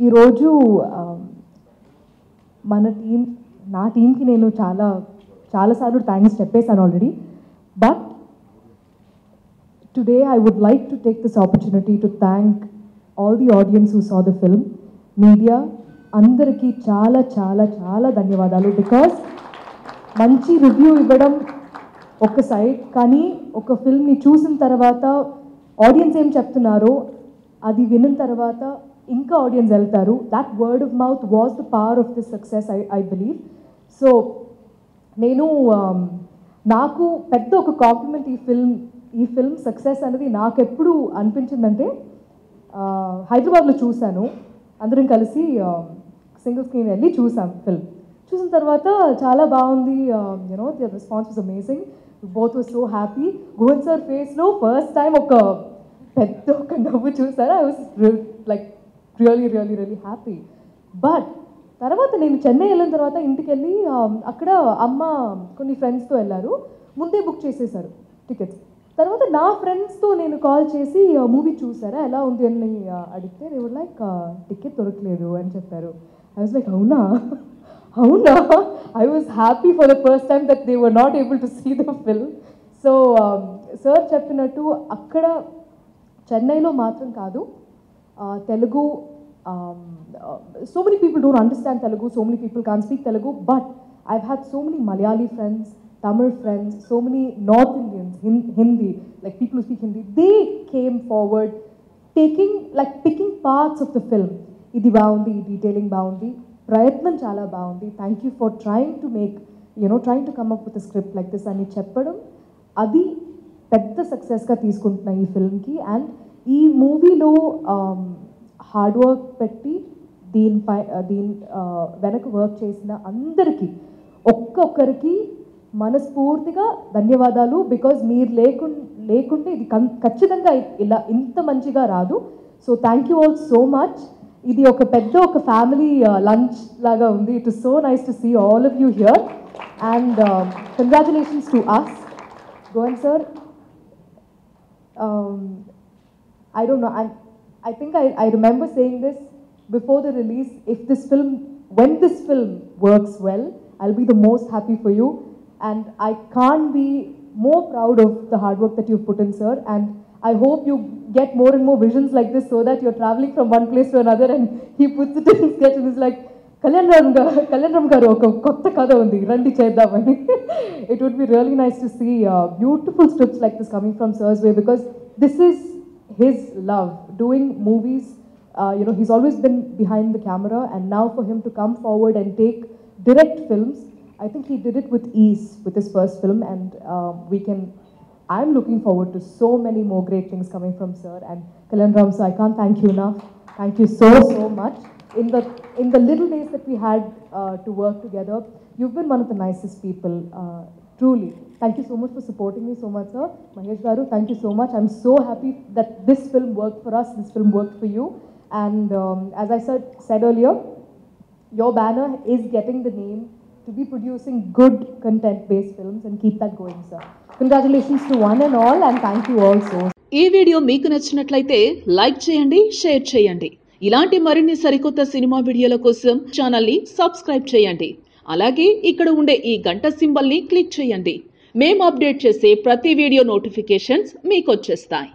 ఈరోజు మన నా టీంకి నేను చాలాసార్లు థ్యాంక్స్ చెప్పేశాను already. But today I would like to take this opportunity to thank all the audience who saw the film, media, అందరికీ చాలా చాలా చాలా ధన్యవాదాలు. బికాస్ మంచి రివ్యూ ఇవ్వడం ఒక సైడ్, కానీ ఒక ఫిల్మ్ని చూసిన తర్వాత ఆడియన్స్ ఏం చెప్తున్నారో అది విన్న తర్వాత ఇంకా ఆడియన్స్ వెళ్తారు. That word of mouth was the power of this success I believe. So నేను నాకు పెద్ద ఒక కాంప్లిమెంట్ ఈ ఫిల్మ్ సక్సెస్ అనేది నాకు ఎప్పుడు అనిపించిందంటే, హైదరాబాద్లో చూశాను, అందరం కలిసి సింగిల్ స్క్రీన్ వెళ్ళి చూసాం ఫిల్మ్. చూసిన తర్వాత చాలా బాగుంది, you know the response was amazing, both was so happy. Govind sir ఫేస్లో ఫస్ట్ టైం ఒక నవ్వు చూసారు. I was like really happy. But తర్వాత నేను చెన్నై వెళ్ళిన తర్వాత ఇంటికి వెళ్ళి అక్కడ అమ్మ కొన్ని ఫ్రెండ్స్తో వెళ్ళారు, ముందే బుక్ చేసేసారు టికెట్స్. తర్వాత నా ఫ్రెండ్స్తో నేను కాల్ చేసి మూవీ చూసారా, ఎలా ఉంది అని అడిగితే దే వుడ్ లైక్ టికెట్ దొరకలేదు అని చెప్పారు. ఐ వాజ్ లైక్ అవునా. I was happy for the first time that they were not able to see the film. So sir చెప్పినట్టు అక్కడ చెన్నైలో మాత్రం కాదు, Telugu, so many people don't understand Telugu, so many people can't speak Telugu, but I've had so many Malayali friends, Tamil friends, so many North Indians, Hindi, like people who speak Hindi, they came forward picking parts of the film. Idi baagundi, detailing baagundi, prayatnam chala baagundi, thank you for trying to come up with a script like this ani cheppadam, adi pedda success ga teeskuntunna ee film ki. And ee movie lo hard work పెట్టి దీని వెనక work చేసిన అందరికీ ఒక్కొక్కరికి మనస్ఫూర్తిగా ధన్యవాదాలు. Because మీరు లేకుంటే ఇది ఖచ్చితంగా ఇలా ఇంత మంచిగా రాదు. So thank you all so much. ఇది ఒక ఫ్యామిలీ లంచ్ లాగా ఉంది. It is so nice to see all of you here and congratulations to us. Govind sir, I don't know, I think I remember saying this before the release, when this film works well, I'll be the most happy for you, and I can't be more proud of the hard work that you've put in, sir. And I hope you get more and more visions like this so that you're traveling from one place to another and he puts it in his sketch and is like, Kalyanram garu oka kotta kada undi randi cheddamani. It would be really nice to see beautiful scripts like this coming from sir's way, because this is his love, doing movies. He's always been behind the camera, and now for him to come forward and direct films, I think he did it with ease with his first film, and I'm looking forward to so many more great things coming from sir. And Kalyanram sir, I can't thank you enough. Thank you so much. In the little days that we had to work together, you've been one of the nicest people, truly. Thank you so much for supporting me so much, sir. Mahesh Garu, thank you so much. I'm so happy that this film worked for us, this film worked for you. And as I said earlier, your banner is getting the name to be producing good content-based films, and keep that going, sir. Congratulations to one and all, and thank you all so much. ఈ video మీకు నచ్చినట్లయితే like చేయండి, share చేయండి. ఇలాంటి మరిన్ని సరికొత్త cinema వీడియోల కోసం ఛానల్ ని సబ్స్క్రైబ్ చేయండి. అలాగే ఇక్కడ ఉండే ఈ గంట సింబల్ ని క్లిక్ చేయండి. మేము అప్డేట్ చేసే ప్రతి వీడియో నోటిఫికేషన్స్ మీకు వచ్చేస్తాయి.